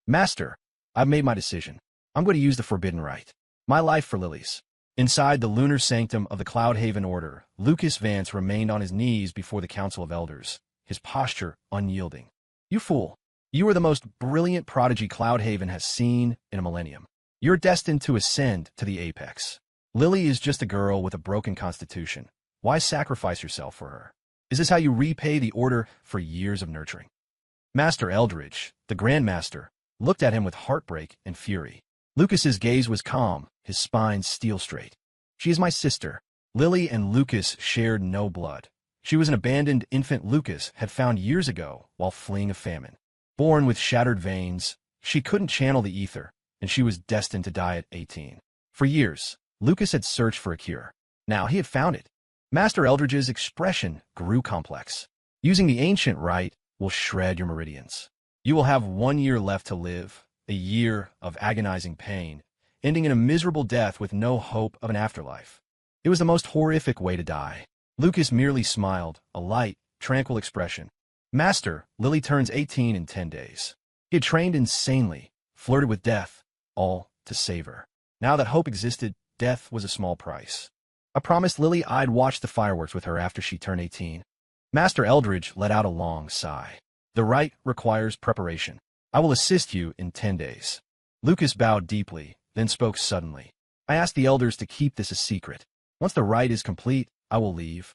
Master, I've made my decision. I'm going to use the forbidden rite. My life for Lily's. Inside the lunar sanctum of the Cloudhaven Order, Lucas Vance remained on his knees before the Council of Elders, his posture unyielding. You fool. You are the most brilliant prodigy Cloudhaven has seen in a millennium. You're destined to ascend to the apex. Lily is just a girl with a broken constitution. Why sacrifice yourself for her? Is this how you repay the Order for years of nurturing? Master Eldridge, the Grand Master, looked at him with heartbreak and fury. Lucas's gaze was calm, his spine steel straight. She is my sister. Lily and Lucas shared no blood. She was an abandoned infant Lucas had found years ago while fleeing a famine. Born with shattered veins, she couldn't channel the ether, and she was destined to die at 18. For years, Lucas had searched for a cure. Now he had found it. Master Eldridge's expression grew complex. Using the ancient rite will shred your meridians. You will have 1 year left to live, a year of agonizing pain, ending in a miserable death with no hope of an afterlife. It was the most horrific way to die. Lucas merely smiled, a light, tranquil expression. Master, Lily turns 18 in 10 days. He had trained insanely, flirted with death, all to save her. Now that hope existed, death was a small price. I promised Lily I'd watch the fireworks with her after she turned 18. Master Eldridge let out a long sigh. The rite requires preparation. I will assist you in 10 days. Lucas bowed deeply, then spoke suddenly. I asked the elders to keep this a secret. Once the rite is complete, I will leave.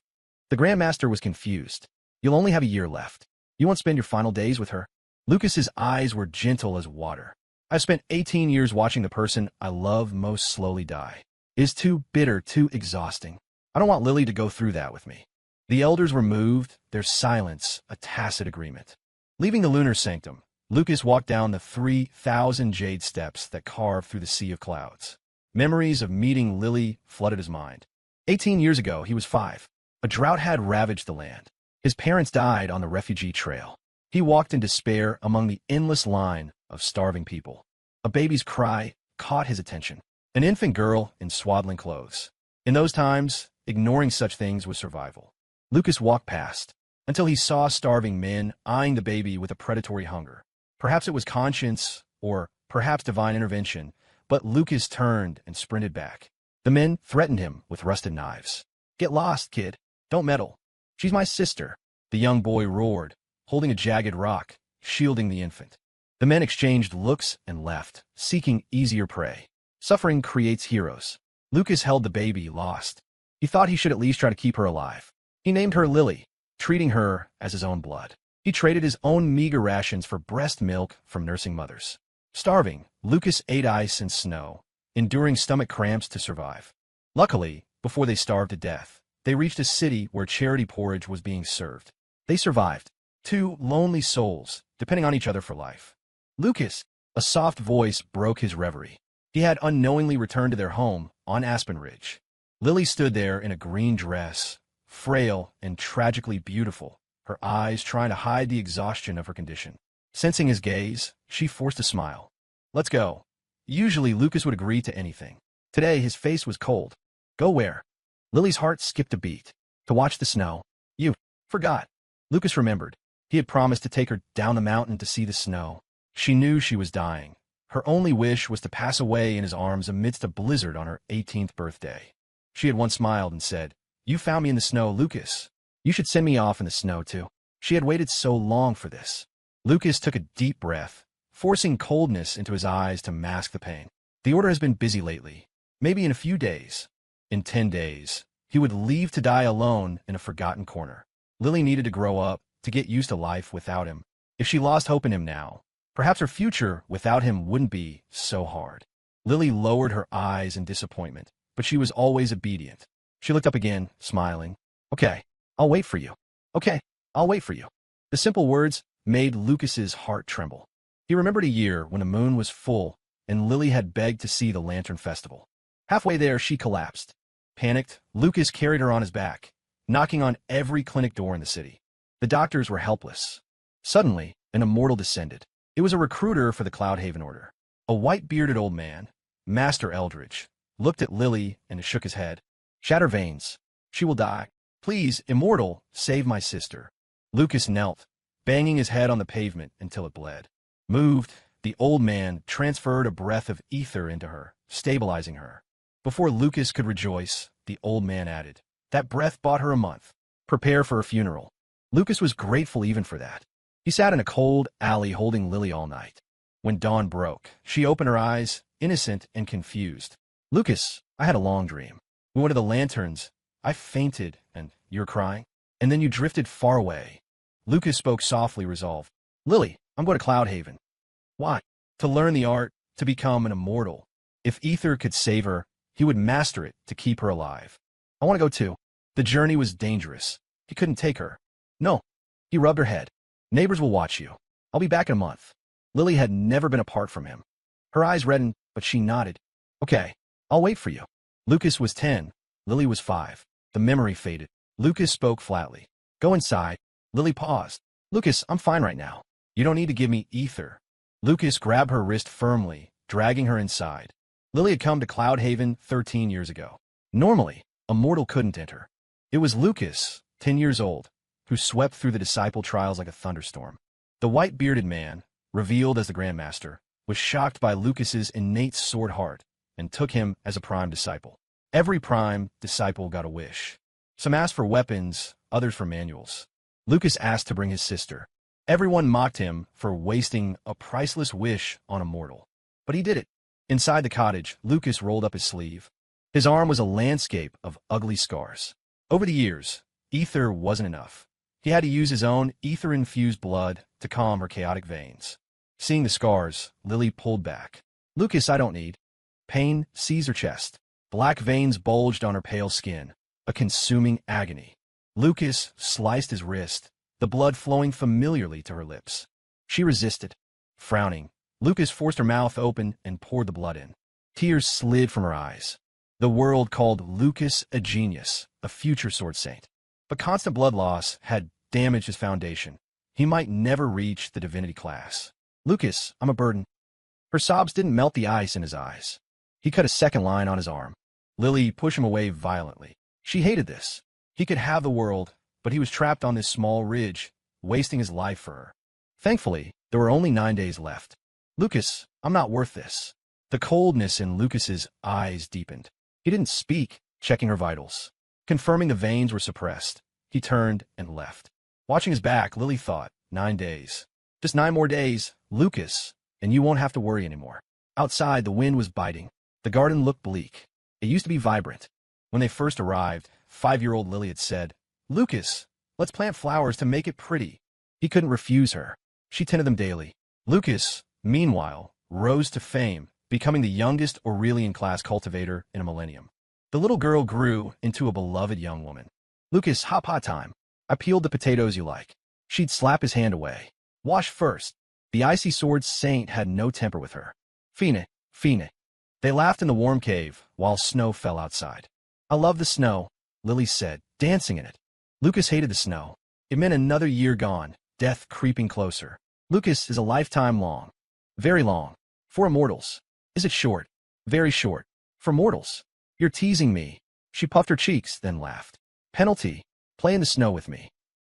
The Grand Master was confused. You'll only have a year left. You won't spend your final days with her. Lucas's eyes were gentle as water. I've spent 18 years watching the person I love most slowly die. It is too bitter, too exhausting. I don't want Lily to go through that with me. The elders were moved, their silence a tacit agreement. Leaving the lunar sanctum, Lucas walked down the 3,000 jade steps that carved through the sea of clouds. Memories of meeting Lily flooded his mind. 18 years ago, he was 5. A drought had ravaged the land. His parents died on the refugee trail. He walked in despair among the endless line of starving people. A baby's cry caught his attention. An infant girl in swaddling clothes. In those times, ignoring such things was survival. Lucas walked past, until he saw starving men eyeing the baby with a predatory hunger. Perhaps it was conscience, or perhaps divine intervention, but Lucas turned and sprinted back. The men threatened him with rusted knives. Get lost, kid. Don't meddle. She's my sister, the young boy roared, holding a jagged rock, shielding the infant. The men exchanged looks and left, seeking easier prey. Suffering creates heroes. Lucas held the baby, lost. He thought he should at least try to keep her alive. He named her Lily, treating her as his own blood. He traded his own meager rations for breast milk from nursing mothers. Starving, Lucas ate ice and snow, enduring stomach cramps to survive. Luckily, before they starved to death, they reached a city where charity porridge was being served. They survived. 2 lonely souls, depending on each other for life. Lucas, a soft voice broke his reverie. He had unknowingly returned to their home on Aspen Ridge. Lily stood there in a green dress, frail and tragically beautiful, her eyes trying to hide the exhaustion of her condition. Sensing his gaze, she forced a smile. Let's go. Usually Lucas would agree to anything. Today his face was cold. Go where? Lily's heart skipped a beat. To watch the snow. You forgot. Lucas remembered. He had promised to take her down the mountain to see the snow. She knew she was dying. Her only wish was to pass away in his arms amidst a blizzard on her 18th birthday. She had once smiled and said, You found me in the snow, Lucas. You should send me off in the snow, too. She had waited so long for this. Lucas took a deep breath, forcing coldness into his eyes to mask the pain. The Order has been busy lately. Maybe in a few days. In 10 days, he would leave to die alone in a forgotten corner. Lily needed to grow up, to get used to life without him. If she lost hope in him now, perhaps her future without him wouldn't be so hard. Lily lowered her eyes in disappointment, but she was always obedient. She looked up again, smiling. Okay, I'll wait for you. Okay, I'll wait for you. The simple words made Lucas's heart tremble. He remembered a year when the moon was full and Lily had begged to see the Lantern Festival. Halfway there, she collapsed. Panicked, Lucas carried her on his back, knocking on every clinic door in the city. The doctors were helpless. Suddenly, an immortal descended. It was a recruiter for the Cloudhaven Order. A white-bearded old man, Master Eldridge, looked at Lily and shook his head. Shatter veins. She will die. Please, immortal, save my sister. Lucas knelt, banging his head on the pavement until it bled. Moved, The old man transferred a breath of ether into her, stabilizing her. Before Lucas could rejoice, the old man added, "That breath bought her a month. Prepare for a funeral." Lucas was grateful even for that. He sat in a cold alley holding Lily all night. When dawn broke, she opened her eyes, innocent and confused. "Lucas, I had a long dream. We went to the lanterns. I fainted, and you're crying. And then you drifted far away." Lucas spoke softly, resolved. "Lily, I'm going to Cloudhaven." "Why?" "To learn the art, to become an immortal. If ether could save her, he would master it to keep her alive." "I want to go too." The journey was dangerous. He couldn't take her. "No." He rubbed her head. "Neighbors will watch you. I'll be back in a month." Lily had never been apart from him. Her eyes reddened, but she nodded. "Okay, I'll wait for you." Lucas was 10. Lily was 5. The memory faded. Lucas spoke flatly. "Go inside." Lily paused. "Lucas, I'm fine right now. You don't need to give me ether." Lucas grabbed her wrist firmly, dragging her inside. Lily had come to Cloudhaven 13 years ago. Normally, a mortal couldn't enter. It was Lucas, 10 years old, who swept through the disciple trials like a thunderstorm. The white-bearded man, revealed as the Grandmaster, was shocked by Lucas's innate sword heart and took him as a prime disciple. Every prime disciple got a wish. Some asked for weapons, others for manuals. Lucas asked to bring his sister. Everyone mocked him for wasting a priceless wish on a mortal. But he did it. Inside the cottage, Lucas rolled up his sleeve. His arm was a landscape of ugly scars. Over the years, ether wasn't enough. He had to use his own ether-infused blood to calm her chaotic veins. Seeing the scars, Lily pulled back. "Lucas, I don't need." Pain seized her chest. Black veins bulged on her pale skin, a consuming agony. Lucas sliced his wrist, the blood flowing familiarly to her lips. She resisted. Frowning, Lucas forced her mouth open and poured the blood in. Tears slid from her eyes. The world called Lucas a genius, a future sword saint. But constant blood loss had damaged his foundation. He might never reach the divinity class. "Lucas, I'm a burden." Her sobs didn't melt the ice in his eyes. He cut a second line on his arm. Lily pushed him away violently. She hated this. He could have the world, but he was trapped on this small ridge, wasting his life for her. Thankfully, there were only 9 days left. "Lucas, I'm not worth this." The coldness in Lucas's eyes deepened. He didn't speak, checking her vitals. Confirming the veins were suppressed, he turned and left. Watching his back, Lily thought, 9 days. Just 9 more days, Lucas, and you won't have to worry anymore. Outside, the wind was biting. The garden looked bleak. It used to be vibrant. When they first arrived, 5-year-old Lily had said, "Lucas, let's plant flowers to make it pretty." He couldn't refuse her. She tended them daily. Lucas, meanwhile, rose to fame, becoming the youngest Aurelian class cultivator in a millennium. The little girl grew into a beloved young woman. "Lucas, hot pot time. I peeled the potatoes you like." She'd slap his hand away. "Wash first." The icy sword saint had no temper with her. "Fine, fine." They laughed in the warm cave, while snow fell outside. "I love the snow," Lily said, dancing in it. Lucas hated the snow. It meant another year gone, death creeping closer. Lucas is a lifetime long. Very long. For immortals. Is it short? Very short. For mortals. You're teasing me. She puffed her cheeks, then laughed. "Penalty. Play in the snow with me."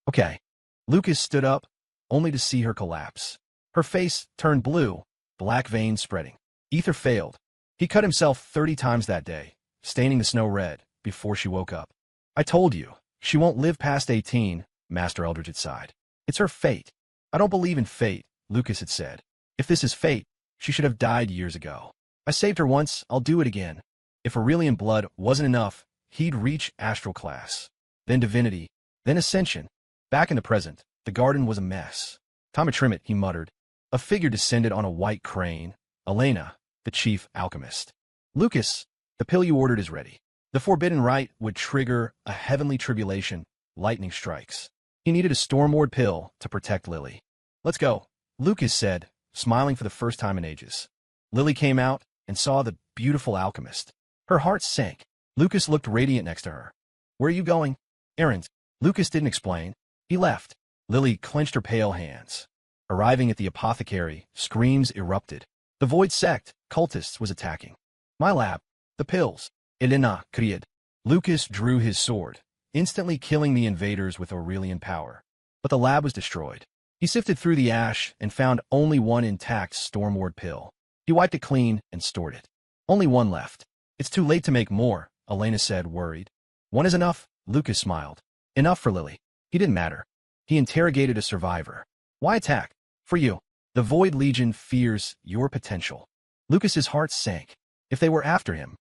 "Okay." Lucas stood up, only to see her collapse. Her face turned blue, black veins spreading. Ether failed. He cut himself 30 times that day, staining the snow red, before she woke up. "I told you, she won't live past 18, Master Eldridge had sighed. "It's her fate." "I don't believe in fate," Lucas had said. "If this is fate, she should have died years ago. I saved her once, I'll do it again." If Aurelian blood wasn't enough, he'd reach astral class. Then divinity, then ascension. Back in the present, the garden was a mess. "Time to trim it," he muttered. A figure descended on a white crane. Elena, the chief alchemist. "Lucas, the pill you ordered is ready." The forbidden rite would trigger a heavenly tribulation, lightning strikes. He needed a storm-ward pill to protect Lily. "Let's go," Lucas said, smiling for the first time in ages. Lily came out and saw the beautiful alchemist. Her heart sank. Lucas looked radiant next to her. "Where are you going?" "Errands." Lucas didn't explain. He left. Lily clenched her pale hands. Arriving at the apothecary, screams erupted. The Void Sect, cultists, was attacking. "My lab. The pills." Elena cried. Lucas drew his sword, instantly killing the invaders with Aurelian power. But the lab was destroyed. He He sifted through the ash and found only one intact Stormward pill. He wiped it clean and stored it. Only one left. It's too late to make more, Elena said, worried. One is enough, Lucas smiled. Enough for Lily. He didn't matter. He interrogated a survivor. Why attack? For you. The Void Legion fears your potential. Lucas's heart sank. If they were after him.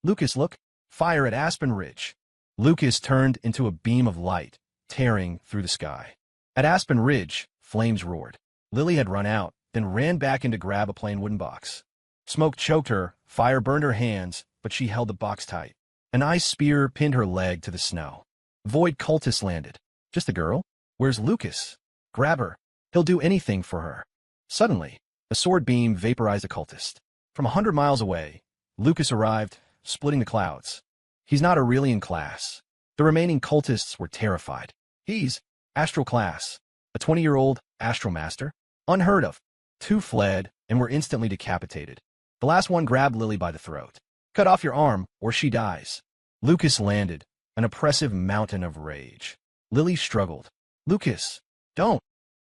Lucas, look. Fire at Aspen Ridge. Lucas turned into a beam of light, tearing through the sky. At Aspen Ridge, flames roared. Lily had run out, then ran back in to grab a plain wooden box. Smoke choked her, fire burned her hands, but she held the box tight. An ice spear pinned her leg to the snow. Void cultists landed. Just a girl? Where's Lucas? Grab her. He'll do anything for her. Suddenly, a sword beam vaporized a cultist. From 100 miles away, Lucas arrived, splitting the clouds. He's not Aurelian class. The remaining cultists were terrified. He's Astral class. A 20-year-old Astral Master? Unheard of. 2 fled and were instantly decapitated. The last one grabbed Lily by the throat. Cut off your arm, or she dies. Lucas landed, an oppressive mountain of rage. Lily struggled. Lucas, don't.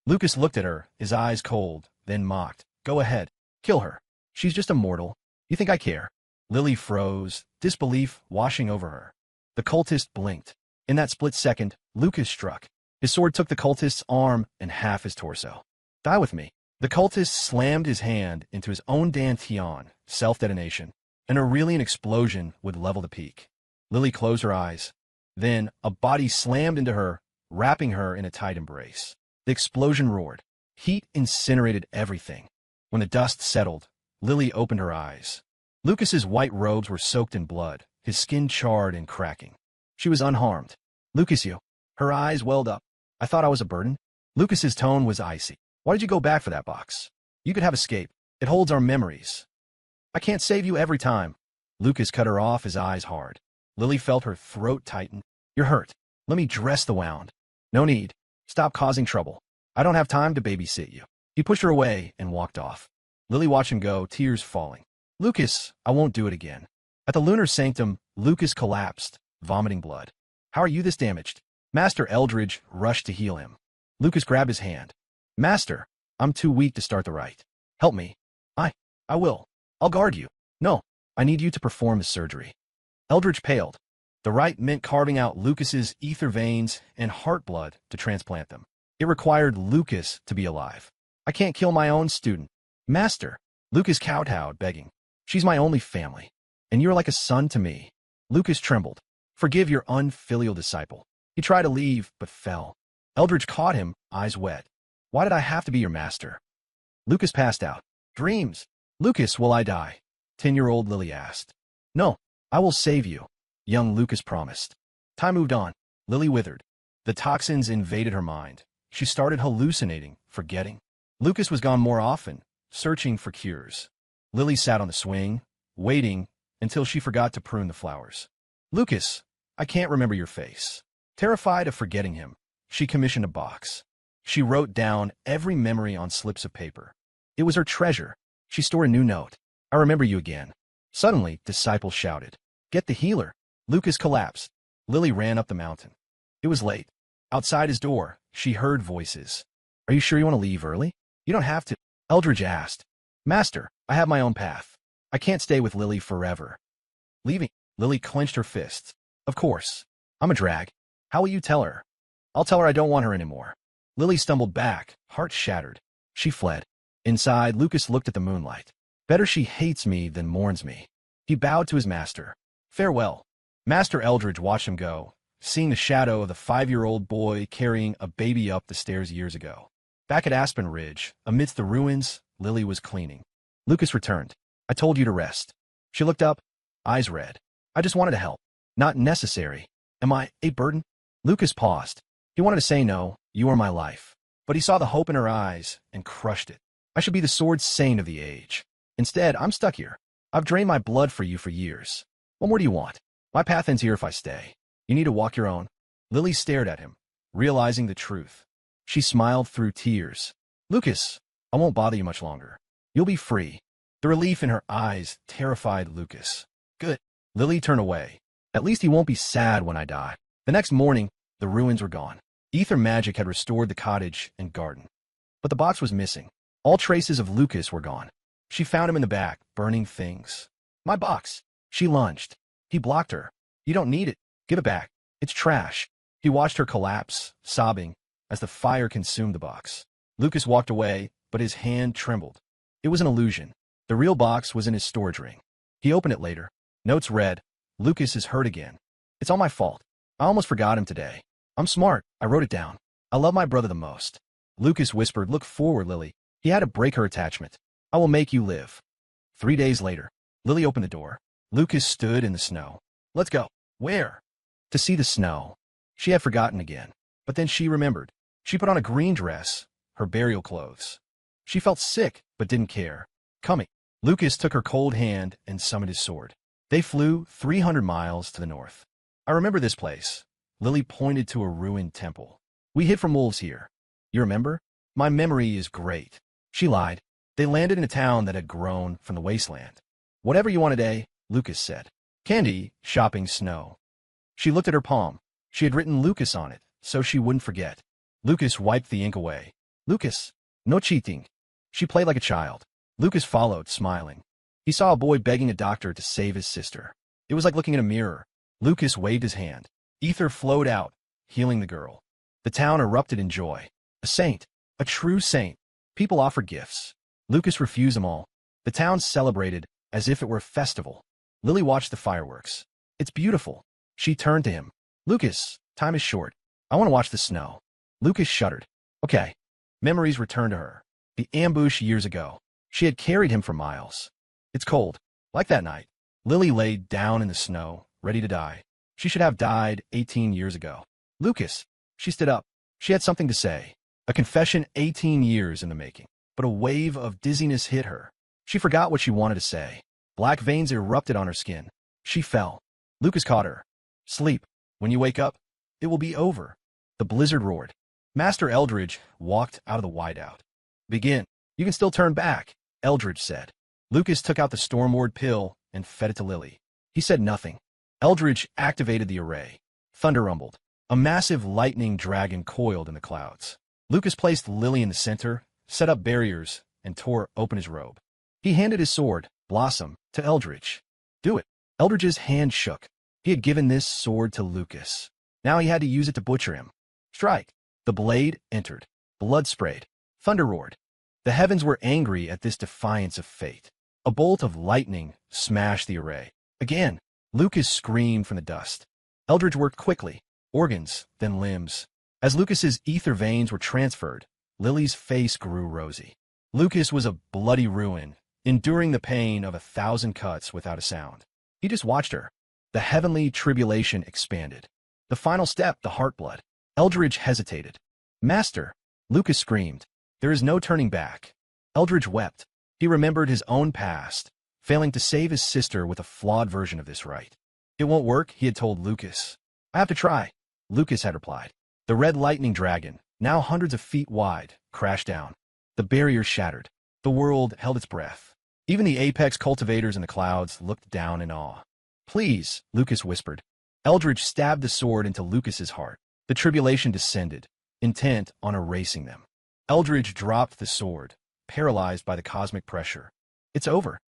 Lucas looked at her, his eyes cold, then mocked. Go ahead. Kill her. She's just a mortal. You think I care? Lily froze, disbelief washing over her. The cultist blinked. In that split second, Lucas struck. His sword took the cultist's arm and half his torso. Die with me. The cultist slammed his hand into his own dantian, self-detonation. An Aurelian explosion would level the peak. Lily closed her eyes. Then, a body slammed into her, wrapping her in a tight embrace. The explosion roared. Heat incinerated everything. When the dust settled, Lily opened her eyes. Lucas's white robes were soaked in blood, his skin charred and cracking. She was unharmed. Lucas, you. Her eyes welled up. I thought I was a burden. Lucas's tone was icy. Why did you go back for that box? You could have escaped. It holds our memories. I can't save you every time. Lucas cut her off, his eyes hard. Lily felt her throat tighten. You're hurt. Let me dress the wound. No need. Stop causing trouble. I don't have time to babysit you. He pushed her away and walked off. Lily watched him go, tears falling. Lucas, I won't do it again. At the lunar sanctum, Lucas collapsed, vomiting blood. How are you this damaged? Master Eldridge rushed to heal him. Lucas grabbed his hand. Master, I'm too weak to start the rite. Help me. I will. I'll guard you. No, I need you to perform the surgery. Eldridge paled. The rite meant carving out Lucas's ether veins and heart blood to transplant them. It required Lucas to be alive. I can't kill my own student. Master, Lucas kowtowed, begging. She's my only family, and you're like a son to me. Lucas trembled. Forgive your unfilial disciple. He tried to leave, but fell. Eldridge caught him, eyes wet. Why did I have to be your master? Lucas passed out. Dreams. Lucas, will I die? 10-year-old Lily asked. No, I will save you, young Lucas promised. Time moved on. Lily withered. The toxins invaded her mind. She started hallucinating, forgetting. Lucas was gone more often, searching for cures. Lily sat on the swing, waiting until she forgot to prune the flowers. Lucas, I can't remember your face. Terrified of forgetting him, she commissioned a box. She wrote down every memory on slips of paper. It was her treasure. She stored a new note. I remember you again. Suddenly, disciples shouted. Get the healer. Lucas collapsed. Lily ran up the mountain. It was late. Outside his door, she heard voices. Are you sure you want to leave early? You don't have to. Eldridge asked. Master, I have my own path. I can't stay with Lily forever. Leaving? Lily clenched her fists. Of course. I'm a drag. How will you tell her? I'll tell her I don't want her anymore. Lily stumbled back, heart shattered. She fled. Inside, Lucas looked at the moonlight. Better she hates me than mourns me. He bowed to his master. Farewell. Master Eldridge watched him go, seeing the shadow of the 5-year-old boy carrying a baby up the stairs years ago. Back at Aspen Ridge, amidst the ruins, Lily was cleaning. Lucas returned. I told you to rest. She looked up, eyes red. I just wanted to help. Not necessary. Am I a burden? Lucas paused. He wanted to say no, you are my life. But he saw the hope in her eyes and crushed it. I should be the sword saint of the age. Instead, I'm stuck here. I've drained my blood for you for years. What more do you want? My path ends here if I stay. You need to walk your own. Lily stared at him, realizing the truth. She smiled through tears. Lucas, I won't bother you much longer. You'll be free. The relief in her eyes terrified Lucas. Good. Lily turned away. At least he won't be sad when I die. The next morning, the ruins were gone. Ether magic had restored the cottage and garden. But the box was missing. All traces of Lucas were gone. She found him in the back, burning things. My box. She lunged. He blocked her. You don't need it. Give it back. It's trash. He watched her collapse, sobbing, as the fire consumed the box. Lucas walked away, but his hand trembled. It was an illusion. The real box was in his storage ring. He opened it later. Notes read, Lucas is hurt again. It's all my fault. I almost forgot him today. I'm smart. I wrote it down. I love my brother the most. Lucas whispered, look forward, Lily. He had to break her attachment. I will make you live. 3 days later, Lily opened the door. Lucas stood in the snow. Let's go. Where? To see the snow. She had forgotten again. But then she remembered. She put on a green dress, her burial clothes. She felt sick, but didn't care. Coming. Lucas took her cold hand and summoned his sword. They flew 300 miles to the north. I remember this place. Lily pointed to a ruined temple. We hid from wolves here. You remember? My memory is great. She lied. They landed in a town that had grown from the wasteland. Whatever you want today, Lucas said. Candy, shopping, snow. She looked at her palm. She had written Lucas on it, so she wouldn't forget. Lucas wiped the ink away. Lucas, no cheating. She played like a child. Lucas followed, smiling. He saw a boy begging a doctor to save his sister. It was like looking in a mirror. Lucas waved his hand. Ether flowed out, healing the girl. The town erupted in joy. A saint. A true saint. People offered gifts. Lucas refused them all. The town celebrated as if it were a festival. Lily watched the fireworks. It's beautiful. She turned to him. Lucas, time is short. I want to watch the snow. Lucas shuddered. Okay. Memories returned to her. The ambush years ago. She had carried him for miles. It's cold. Like that night. Lily laid down in the snow, ready to die. She should have died 18 years ago. Lucas. She stood up. She had something to say. A confession 18 years in the making. But a wave of dizziness hit her. She forgot what she wanted to say. Black veins erupted on her skin. She fell. Lucas caught her. Sleep. When you wake up, it will be over. The blizzard roared. Master Eldridge walked out of the whiteout. Begin. You can still turn back, Eldridge said. Lucas took out the Storm Ward pill and fed it to Lily. He said nothing. Eldridge activated the array. Thunder rumbled. A massive lightning dragon coiled in the clouds. Lucas placed Lily in the center, set up barriers, and tore open his robe. He handed his sword, Blossom, to Eldridge. Do it. Eldridge's hand shook. He had given this sword to Lucas. Now he had to use it to butcher him. Strike. The blade entered. Blood sprayed. Thunder roared. The heavens were angry at this defiance of fate. A bolt of lightning smashed the array. Again, Lucas screamed from the dust. Eldridge worked quickly. Organs, then limbs. As Lucas's ether veins were transferred, Lily's face grew rosy. Lucas was a bloody ruin, enduring the pain of 1,000 cuts without a sound. He just watched her. The heavenly tribulation expanded. The final step, the heartblood. Eldridge hesitated. Master, Lucas screamed. There is no turning back. Eldridge wept. He remembered his own past, failing to save his sister with a flawed version of this rite. It won't work, he had told Lucas. I have to try, Lucas had replied. The red lightning dragon, now hundreds of feet wide, crashed down. The barrier shattered. The world held its breath. Even the apex cultivators in the clouds looked down in awe. Please, Lucas whispered. Eldridge stabbed the sword into Lucas's heart. The tribulation descended, intent on erasing them. Eldridge dropped the sword, paralyzed by the cosmic pressure. It's over.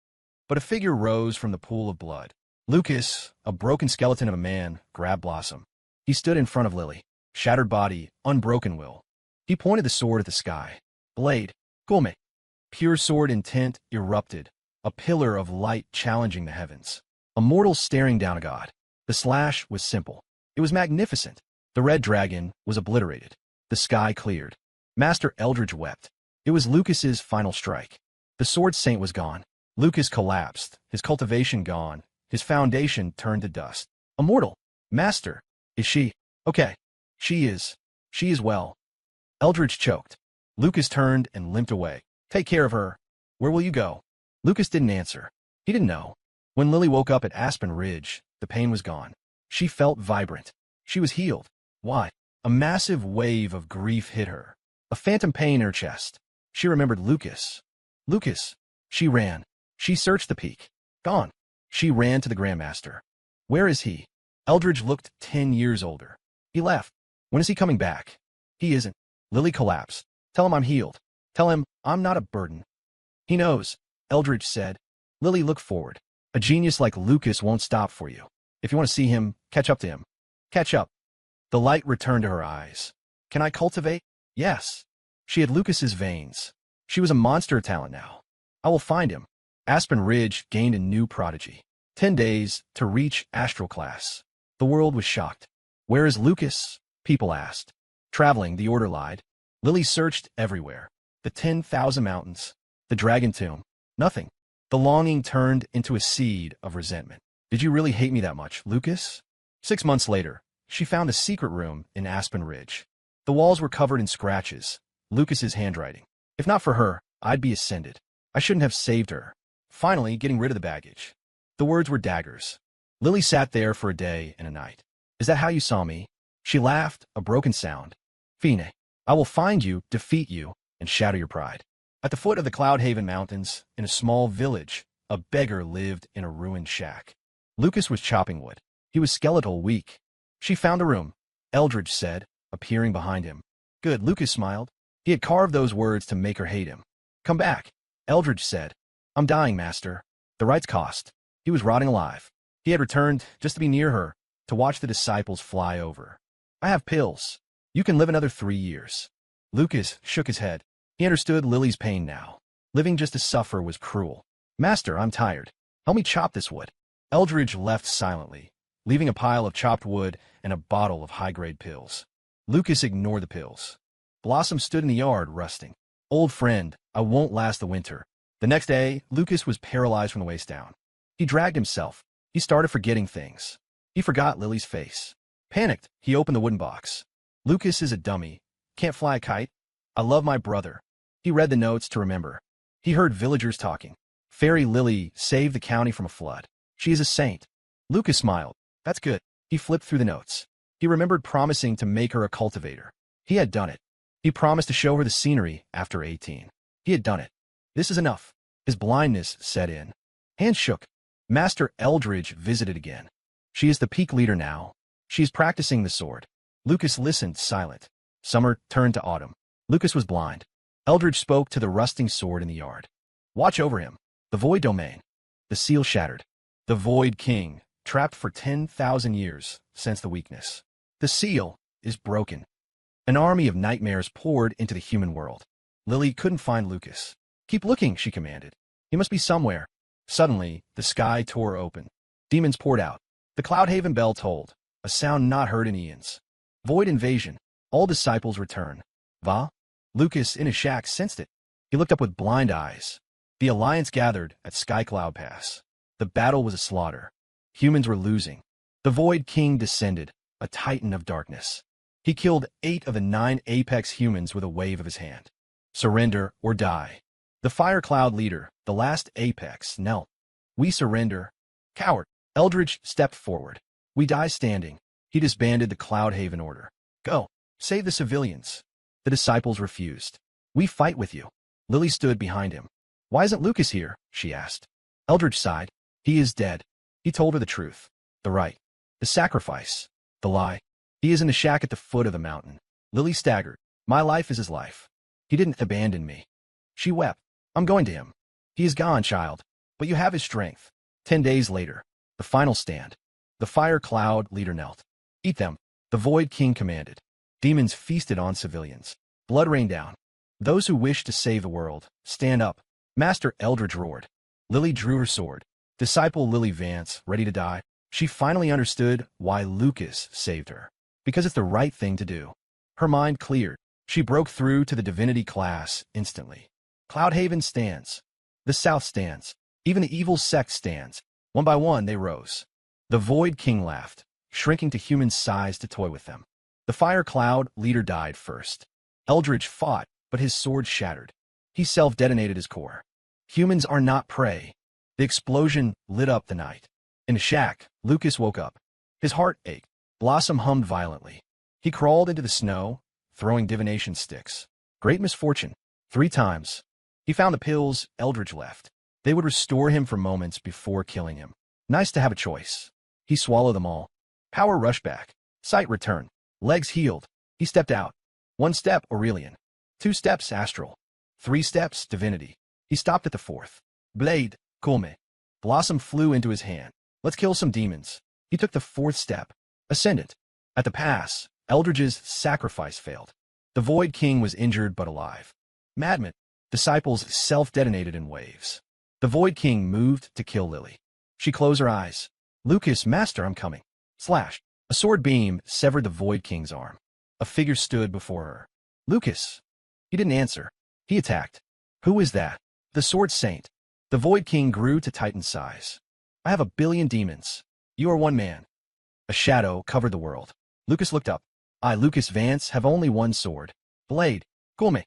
But a figure rose from the pool of blood. Lucas, a broken skeleton of a man, grabbed Blossom. He stood in front of Lily, shattered body, unbroken will. He pointed the sword at the sky. Blade, Gulme. Pure sword intent erupted, a pillar of light challenging the heavens. A mortal staring down a god. The slash was simple. It was magnificent. The red dragon was obliterated. The sky cleared. Master Eldridge wept. It was Lucas's final strike. The sword saint was gone. Lucas collapsed, his cultivation gone, his foundation turned to dust. Immortal. Master. Is she? Okay. She is well. Eldridge choked. Lucas turned and limped away. Take care of her. Where will you go? Lucas didn't answer. He didn't know. When Lily woke up at Aspen Ridge, the pain was gone. She felt vibrant. She was healed. Why? A massive wave of grief hit her. A phantom pain in her chest. She remembered Lucas. Lucas. She ran. She searched the peak. Gone. She ran to the Grandmaster. Where is he? Eldridge looked 10 years older. He left. When is he coming back? He isn't. Lily collapsed. Tell him I'm healed. Tell him I'm not a burden. He knows, Eldridge said. Lily looked forward. A genius like Lucas won't stop for you. If you want to see him, catch up to him. Catch up. The light returned to her eyes. Can I cultivate? Yes. She had Lucas's veins. She was a monster talent now. I will find him. Aspen Ridge gained a new prodigy. 10 days to reach astral class. The world was shocked. Where is Lucas? People asked. Traveling, the order lied. Lily searched everywhere. The 10,000 mountains. The dragon tomb. Nothing. The longing turned into a seed of resentment. Did you really hate me that much, Lucas? 6 months later, she found a secret room in Aspen Ridge. The walls were covered in scratches. Lucas's handwriting. If not for her, I'd be ascended. I shouldn't have saved her. Finally, getting rid of the baggage. The words were daggers. Lily sat there for a day and a night. Is that how you saw me? She laughed, a broken sound. Fine. I will find you, defeat you, and shatter your pride. At the foot of the Cloudhaven Mountains, in a small village, a beggar lived in a ruined shack. Lucas was chopping wood. He was skeletal weak. She found the room, Eldridge said, appearing behind him. Good, Lucas smiled. He had carved those words to make her hate him. Come back, Eldridge said. I'm dying, master. The rites cost. He was rotting alive. He had returned just to be near her, to watch the disciples fly over. I have pills. You can live another 3 years. Lucas shook his head. He understood Lily's pain now. Living just to suffer was cruel. Master, I'm tired. Help me chop this wood. Eldridge left silently, leaving a pile of chopped wood and a bottle of high-grade pills. Lucas ignored the pills. Blossom stood in the yard, rusting. Old friend, I won't last the winter. The next day, Lucas was paralyzed from the waist down. He dragged himself. He started forgetting things. He forgot Lily's face. Panicked, he opened the wooden box. Lucas is a dummy. Can't fly a kite. I love my brother. He read the notes to remember. He heard villagers talking. Fairy Lily saved the county from a flood. She is a saint. Lucas smiled. That's good. He flipped through the notes. He remembered promising to make her a cultivator. He had done it. He promised to show her the scenery after 18. He had done it. This is enough. His blindness set in. Hands shook. Master Eldridge visited again. She is the peak leader now. She is practicing the sword. Lucas listened, silent. Summer turned to autumn. Lucas was blind. Eldridge spoke to the rusting sword in the yard. Watch over him. The Void Domain. The seal shattered. The Void King, trapped for 10,000 years, sensed the weakness. The seal is broken. An army of nightmares poured into the human world. Lily couldn't find Lucas. Keep looking, she commanded. He must be somewhere. Suddenly, the sky tore open. Demons poured out. The Cloudhaven bell tolled, a sound not heard in eons. Void invasion. All disciples return. Va? Lucas, in his shack, sensed it. He looked up with blind eyes. The Alliance gathered at Skycloud Pass. The battle was a slaughter. Humans were losing. The Void King descended, a titan of darkness. He killed 8 of the 9 apex humans with a wave of his hand. Surrender or die. The Fire Cloud leader, the last apex, knelt. We surrender. Coward. Eldridge stepped forward. We die standing. He disbanded the Cloudhaven order. Go. Save the civilians. The disciples refused. We fight with you. Lily stood behind him. Why isn't Lucas here? She asked. Eldridge sighed. He is dead. He told her the truth. The right. The sacrifice. The lie. He is in the shack at the foot of the mountain. Lily staggered. My life is his life. He didn't abandon me. She wept. I'm going to him. He is gone, child. But you have his strength. 10 days later. The final stand. The Fire Cloud leader knelt. Eat them. The Void King commanded. Demons feasted on civilians. Blood rained down. Those who wish to save the world, stand up. Master Eldridge roared. Lily drew her sword. Disciple Lily Vance, ready to die. She finally understood why Lucas saved her. Because it's the right thing to do. Her mind cleared. She broke through to the divinity class instantly. Cloudhaven stands. The South stands. Even the evil sect stands. One by one, they rose. The Void King laughed, shrinking to human size to toy with them. The Fire Cloud leader died first. Eldridge fought, but his sword shattered. He self-detonated his core. Humans are not prey. The explosion lit up the night. In the shack, Lucas woke up. His heart ached. Blossom hummed violently. He crawled into the snow, throwing divination sticks. Great misfortune. 3 times. He found the pills Eldridge left. They would restore him for moments before killing him. Nice to have a choice. He swallowed them all. Power rushed back. Sight returned. Legs healed. He stepped out. 1 step, Aurelian. 2 steps, astral. 3 steps, divinity. He stopped at the 4th. Blade, Kulme. Blossom flew into his hand. Let's kill some demons. He took the 4th step. Ascendant. At the pass, Eldridge's sacrifice failed. The Void King was injured but alive. Madman. Disciples self-detonated in waves. The Void King moved to kill Lily. She closed her eyes. Lucas, Master, I'm coming. Slash. A sword beam severed the Void King's arm. A figure stood before her. Lucas. He didn't answer. He attacked. Who is that? The Sword Saint. The Void King grew to Titan size. I have 1 billion demons. You are one man. A shadow covered the world. Lucas looked up. I, Lucas Vance, have only one sword. Blade. Kulme.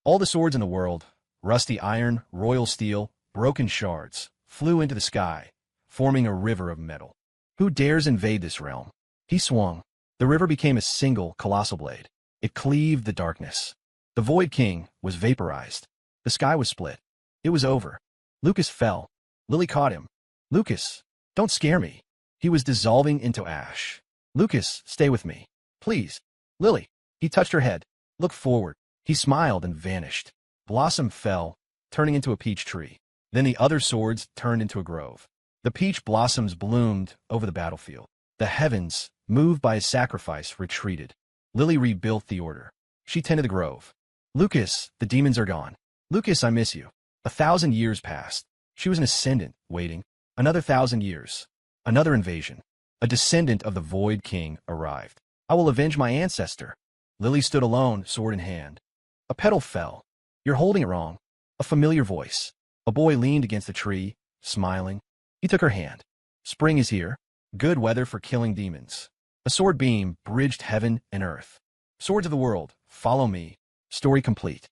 All the swords in the world, rusty iron, royal steel, broken shards, flew into the sky, forming a river of metal. Who dares invade this realm? He swung. The river became a single, colossal blade. It cleaved the darkness. The Void King was vaporized. The sky was split. It was over. Lucas fell. Lily caught him. Lucas, don't scare me. He was dissolving into ash. Lucas, stay with me. Please. Lily. He touched her head. Look forward. He smiled and vanished. Blossom fell, turning into a peach tree. Then the other swords turned into a grove. The peach blossoms bloomed over the battlefield. The heavens, moved by his sacrifice, retreated. Lily rebuilt the order. She tended the grove. Lucas, the demons are gone. Lucas, I miss you. 1,000 years passed. She was an ascendant, waiting. Another 1,000 years. Another invasion. A descendant of the Void King arrived. I will avenge my ancestor. Lily stood alone, sword in hand. A petal fell. You're holding it wrong. A familiar voice. A boy leaned against a tree, smiling. He took her hand. Spring is here. Good weather for killing demons. A sword beam bridged heaven and earth. Swords of the world, follow me. Story complete.